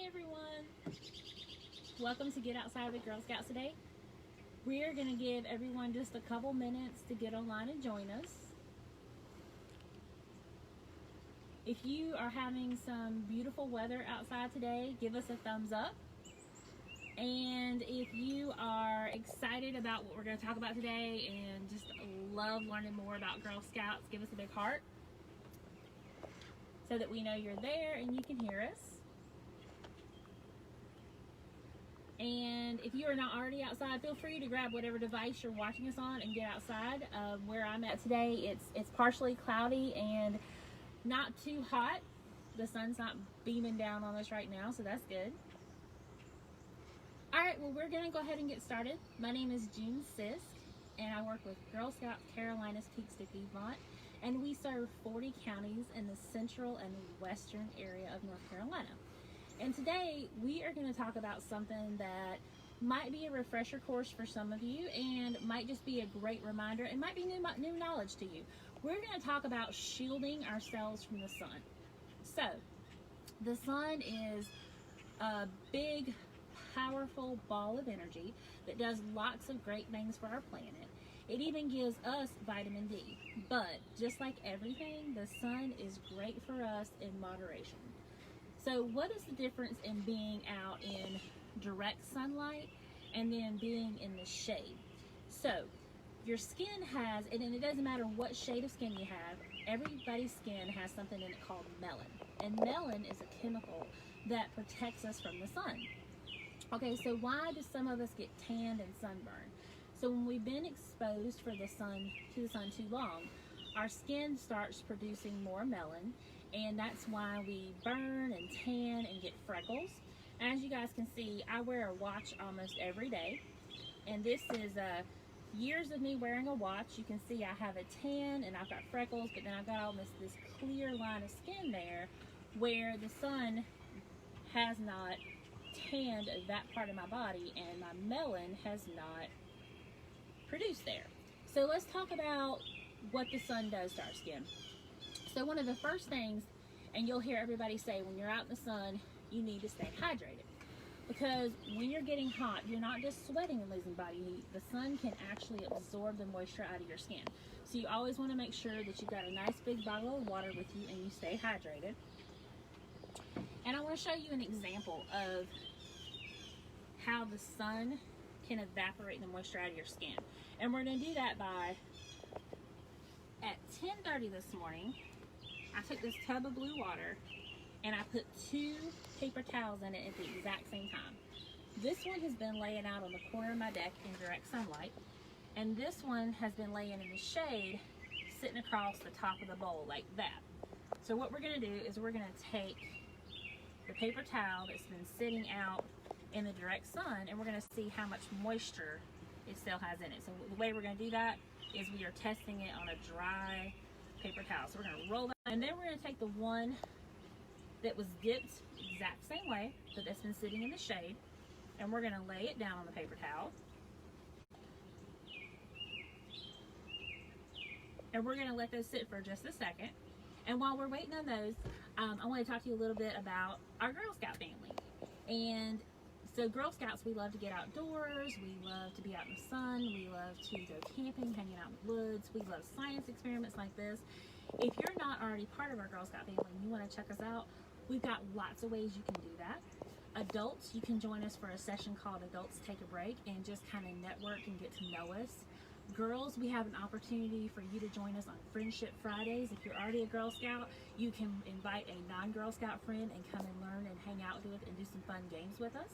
Hi everyone! Welcome to Get Outside with Girl Scouts today. We're going to give everyone just a couple minutes to get online and join us. If you are having some beautiful weather outside today, give us a thumbs up. And if you are excited about what we're going to talk about today and just love learning more about Girl Scouts, give us a big heart so that we know you're there and you can hear us. And if you are not already outside, feel free to grab whatever device you're watching us on and get outside. Where I'm at today, it's partially cloudy and not too hot. The sun's not beaming down on us right now, so that's good. Alright, well, we're going to go ahead and get started. My name is June Sisk, and I work with Girl Scouts Carolinas Peaks to Piedmont, and we serve 40 counties in the central and western area of North Carolina. And today we are going to talk about something that might be a refresher course for some of you and might just be a great reminder. It might be new knowledge to you. We're going to talk about shielding ourselves from the sun. So, the sun is a big, powerful ball of energy that does lots of great things for our planet. It even gives us vitamin D. But, just like everything, the sun is great for us in moderation. So what is the difference in being out in direct sunlight and then being in the shade? So your skin has, and it doesn't matter what shade of skin you have, everybody's skin has something in it called melanin. And melanin is a chemical that protects us from the sun. Okay, so why do some of us get tanned and sunburned? So when we've been exposed to the sun too long, our skin starts producing more melanin, and that's why we burn and tan and get freckles. As you guys can see, I wear a watch almost every day, and this is years of me wearing a watch. You can see I have a tan and I've got freckles, but then I've got almost this clear line of skin there where the sun has not tanned that part of my body and my melanin has not produced there. So let's talk about what the sun does to our skin. So one of the first things, and you'll hear everybody say when you're out in the sun, you need to stay hydrated. Because when you're getting hot, you're not just sweating and losing body heat. The sun can actually absorb the moisture out of your skin. So you always want to make sure that you've got a nice big bottle of water with you and you stay hydrated. And I want to show you an example of how the sun can evaporate the moisture out of your skin. And we're going to do that by, at 10:30 this morning, I took this tub of blue water and I put 2 paper towels in it at the exact same time. This one has been laying out on the corner of my deck in direct sunlight, and this one has been laying in the shade sitting across the top of the bowl like that. So what we're going to do is we're going to take the paper towel that's been sitting out in the direct sun and we're going to see how much moisture it still has in it. So the way we're going to do that is we are testing it on a dry paper towel. So we're going to roll that, and then we're going to take the one that was dipped exact same way, but that's been sitting in the shade, and we're going to lay it down on the paper towel. And we're going to let those sit for just a second. And while we're waiting on those, I want to talk to you a little bit about our Girl Scout family. And so Girl Scouts, we love to get outdoors, we love to be out in the sun, we love to go camping, hanging out in the woods, we love science experiments like this. If you're not already part of our Girl Scout family and you want to check us out, we've got lots of ways you can do that. Adults, you can join us for a session called Adults Take a Break and just kind of network and get to know us. Girls, we have an opportunity for you to join us on Friendship Fridays. If you're already a Girl Scout, you can invite a non-Girl Scout friend and come and learn and hang out with and do some fun games with us.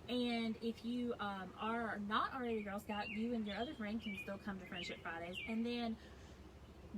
And if you are not already a Girl Scout, you and your other friend can still come to Friendship Fridays. And then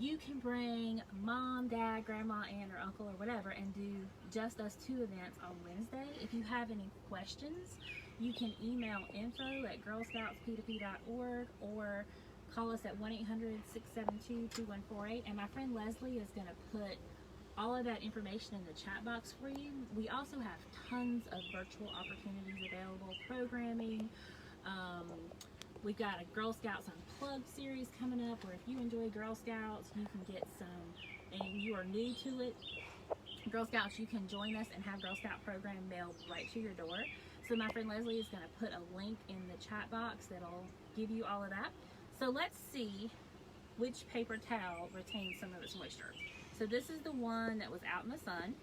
you can bring mom, dad, grandma, aunt, or uncle, or whatever, and do just us 2 events on Wednesday. If you have any questions, you can email info@girlscoutsp2p.org or call us at 1-800-672-2148. And my friend Leslie is going to put all of that information in the chat box for you. We also have tons of virtual opportunities available, programming. We've got a Girl Scouts Unplugged series coming up where if you enjoy Girl Scouts, you can get some, and you are new to it, Girl Scouts, you can join us and have Girl Scout program mailed right to your door. So my friend Leslie is going to put a link in the chat box that'll give you all of that. So let's see which paper towel retains some of its moisture. So this is the one that was out in the sun.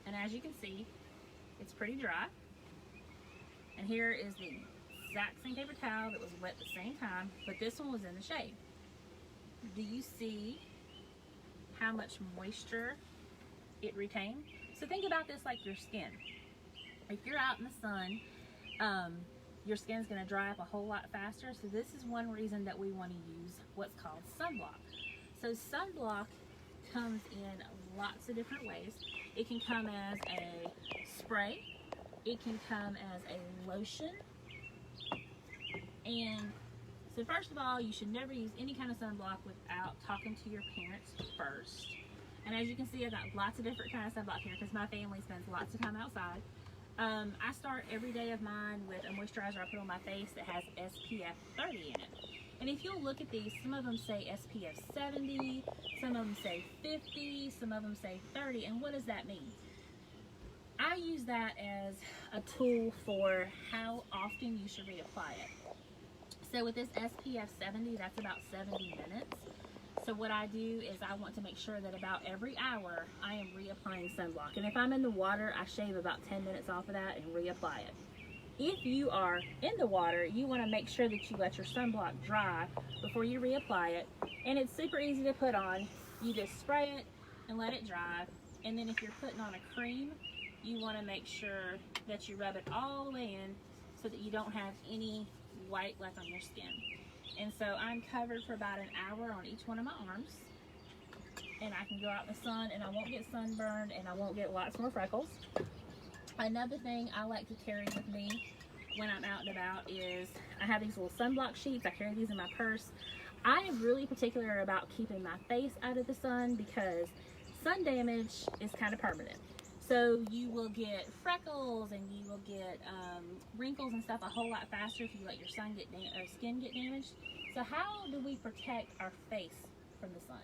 And as you can see, it's pretty dry. And here is the exact same paper towel that was wet at the same time, but this one was in the shade. Do you see how much moisture it retained? So think about this like your skin. If you're out in the sun, your skin's going to dry up a whole lot faster. So this is one reason that we want to use what's called sunblock. So sunblock comes in lots of different ways. It can come as a spray. It can come as a lotion. And so first of all, you should never use any kind of sunblock without talking to your parents first. And as you can see, I've got lots of different kinds of sunblock here because my family spends lots of time outside. I start every day of mine with a moisturizer I put on my face that has SPF 30 in it. And if you'll look at these, some of them say SPF 70, some of them say 50, some of them say 30. And what does that mean? I use that as a tool for how often you should reapply it. So with this SPF 70, that's about 70 minutes. So what I do is I want to make sure that about every hour I am reapplying sunblock. And if I'm in the water, I shave about 10 minutes off of that and reapply it. If you are in the water, you want to make sure that you let your sunblock dry before you reapply it. And it's super easy to put on. You just spray it and let it dry. And then if you're putting on a cream, you want to make sure that you rub it all the way in so that you don't have any white left on your skin. And so I'm covered for about an hour on each one of my arms. And I can go out in the sun and I won't get sunburned and I won't get lots more freckles. Another thing I like to carry with me when I'm out and about is I have these little sunblock sheets. I carry these in my purse. I am really particular about keeping my face out of the sun because sun damage is kind of permanent. So you will get freckles and you will get wrinkles and stuff a whole lot faster if you let your skin get damaged. So how do we protect our face from the sun?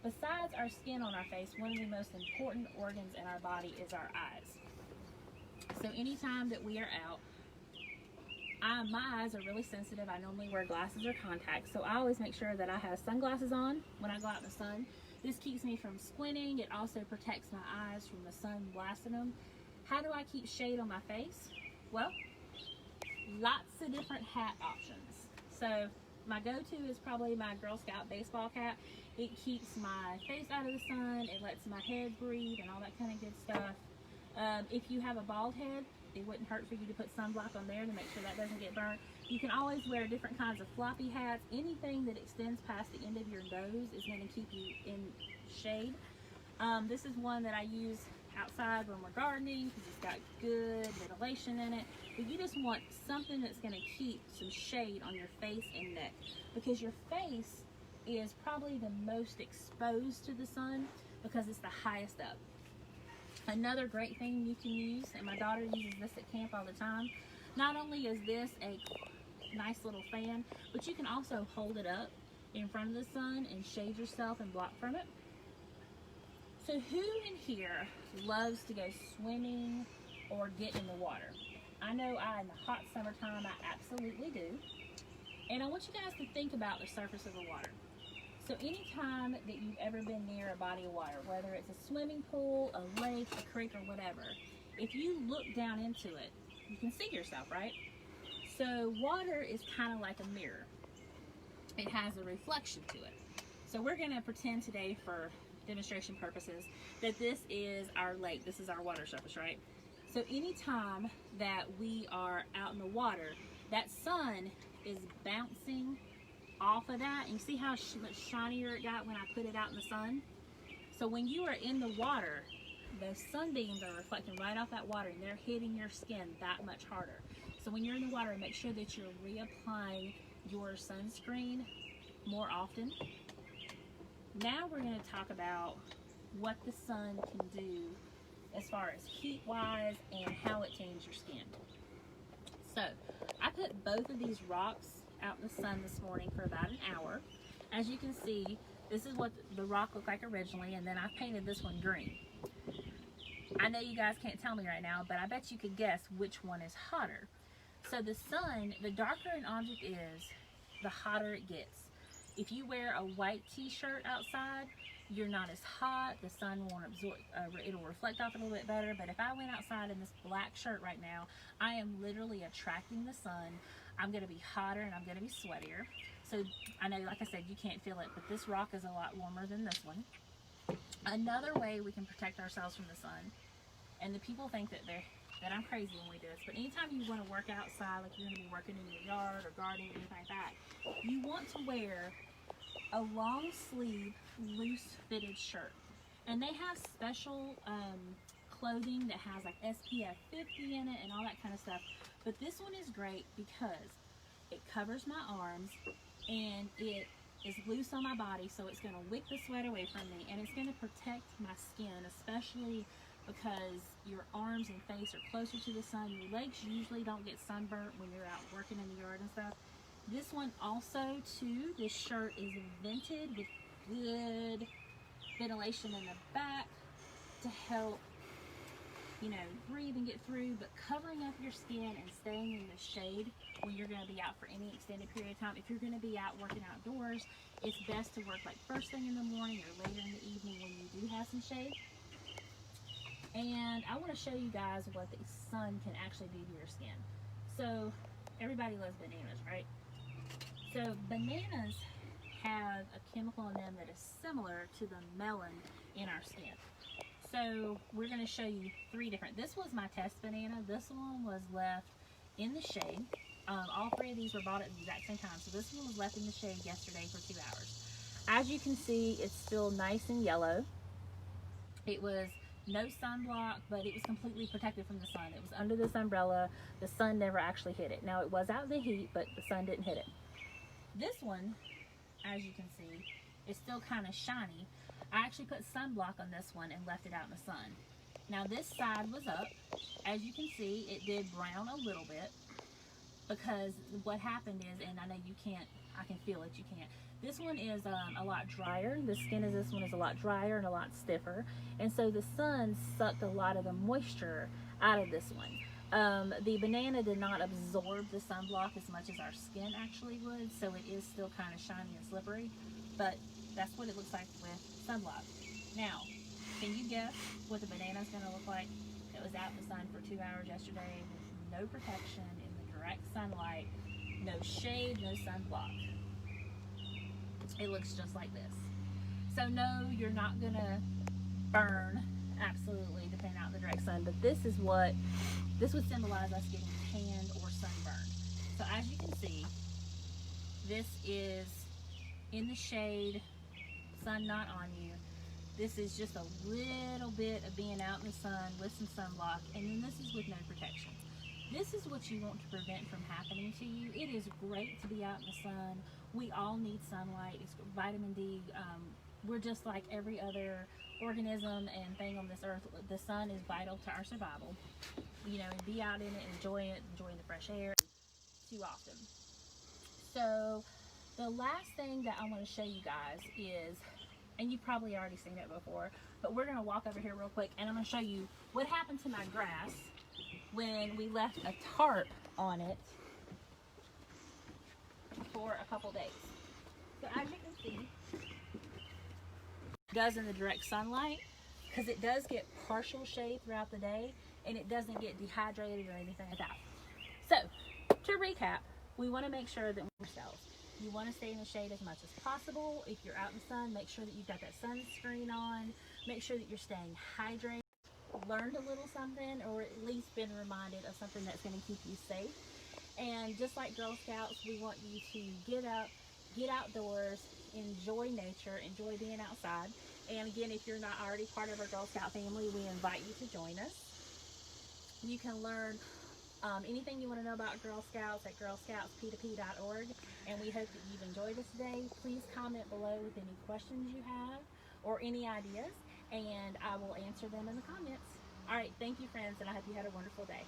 Besides our skin on our face, one of the most important organs in our body is our eyes. So anytime that we are out, my eyes are really sensitive. I normally wear glasses or contacts, so I always make sure that I have sunglasses on when I go out in the sun. This keeps me from squinting. It also protects my eyes from the sun blasting them. How do I keep shade on my face? Well, lots of different hat options. So my go-to is probably my Girl Scout baseball cap. It keeps my face out of the sun. It lets my head breathe and all that kind of good stuff. If you have a bald head, it wouldn't hurt for you to put sunblock on there to make sure that doesn't get burnt. You can always wear different kinds of floppy hats. Anything that extends past the end of your nose is going to keep you in shade. This is one that I use outside when we're gardening because it's got good ventilation in it. But you just want something that's going to keep some shade on your face and neck because your face is probably the most exposed to the sun because it's the highest up. Another great thing you can use, and my daughter uses this at camp all the time, not only is this a nice little fan, but you can also hold it up in front of the sun and shade yourself and block from it. So who in here loves to go swimming or get in the water? I know in the hot summertime I absolutely do. And I want you guys to think about the surface of the water. So anytime that you've ever been near a body of water, whether it's a swimming pool, a lake, a creek, or whatever, if you look down into it, you can see yourself, right? So water is kind of like a mirror. It has a reflection to it. So we're going to pretend today for demonstration purposes that this is our lake. This is our water surface, right? So anytime that we are out in the water, that sun is bouncing off of that. And you see how much shinier it got when I put it out in the sun? So when you are in the water, the sunbeams are reflecting right off that water and they're hitting your skin that much harder. So when you're in the water, make sure that you're reapplying your sunscreen more often. Now we're going to talk about what the sun can do as far as heat wise and how it tans your skin. So I put both of these rocks out in the sun this morning for about an hour. As you can see, This is what the rock looked like originally, and then I painted this one green. I know you guys can't tell me right now, but I bet you could guess which one is hotter. So the sun, the darker an object is, the hotter it gets. If you wear a white t-shirt outside, you're not as hot, the sun won't absorb, it'll reflect off a little bit better. But if I went outside in this black shirt right now, I am literally attracting the sun. I'm gonna be hotter and I'm gonna be sweatier. So I know, like I said, you can't feel it, but this rock is a lot warmer than this one. Another way we can protect ourselves from the sun, and the people think that I'm crazy when we do this, but anytime you want to work outside, like you're going to be working in your yard or gardening or anything like that, you want to wear a long sleeve, loose fitted shirt. And they have special clothing that has like SPF 50 in it and all that kind of stuff. But this one is great because it covers my arms and it is loose on my body, so it's going to wick the sweat away from me, and it's going to protect my skin, especially because your arms and face are closer to the sun. Your legs usually don't get sunburnt when you're out working in the yard and stuff. This one also too, this shirt is vented with good ventilation in the back to help, you know, breathe and get through, but covering up your skin and staying in the shade when you're going to be out for any extended period of time. If you're going to be out working outdoors, it's best to work like first thing in the morning or later in the evening when you do have some shade. And I want to show you guys what the sun can actually do to your skin. So everybody loves bananas, right? So bananas have a chemical in them that is similar to the melon in our skin. So we're going to show you three different. This was my test banana. This one was left in the shade. All three of these were bought at the exact same time. So this one was left in the shade yesterday for 2 hours. As you can see, it's still nice and yellow. It was no sunblock, but it was completely protected from the sun. It was under this umbrella. The sun never actually hit it. Now it was out in the heat, but the sun didn't hit it. This one, as you can see, is still kind of shiny. I actually put sunblock on this one and left it out in the sun. Now this side was up. As you can see, it did brown a little bit because what happened is, and I know you can't, I can feel it, you can't. This one is a lot drier. The skin of this one is a lot drier and a lot stiffer. And so the sun sucked a lot of the moisture out of this one. The banana did not absorb the sunblock as much as our skin actually would, so it is still kind of shiny and slippery, but that's what it looks like with sunblock. Now, can you guess what the banana is going to look like that was out in the sun for 2 hours yesterday with no protection in the direct sunlight, no shade, no sunblock? It looks just like this. So no, you're not going to burn absolutely depending out in the direct sun, but this would symbolize us getting tanned or sunburned. So as you can see, this is in the shade, sun not on you. This is just a little bit of being out in the sun with some sunblock, and then this is with no protection. This is what you want to prevent from happening to you. It is great to be out in the sun. We all need sunlight. It's vitamin D. We're just like every other organism and thing on this earth. The sun is vital to our survival. You know, and be out in it, enjoying the fresh air too often. So the last thing that I want to show you guys is, and you've probably already seen it before, but we're going to walk over here real quick and I'm going to show you what happened to my grass when we left a tarp on it for a couple days. So as you can see, it does in the direct sunlight, because it does get partial shade throughout the day and it doesn't get dehydrated or anything like that. So to recap, we want to make sure that we're ourselves. You want to stay in the shade as much as possible. If you're out in the sun, make sure that you've got that sunscreen on. Make sure that you're staying hydrated. Learned a little something, or at least been reminded of something that's going to keep you safe. And just like Girl Scouts, we want you to get up, get outdoors, enjoy nature, enjoy being outside. And again, if you're not already part of our Girl Scout family, we invite you to join us. You can learn anything you want to know about Girl Scouts at girlscoutsp2p.org, and we hope that you've enjoyed this today. Please comment below with any questions you have or any ideas, and I will answer them in the comments. All right, thank you, friends, and I hope you had a wonderful day.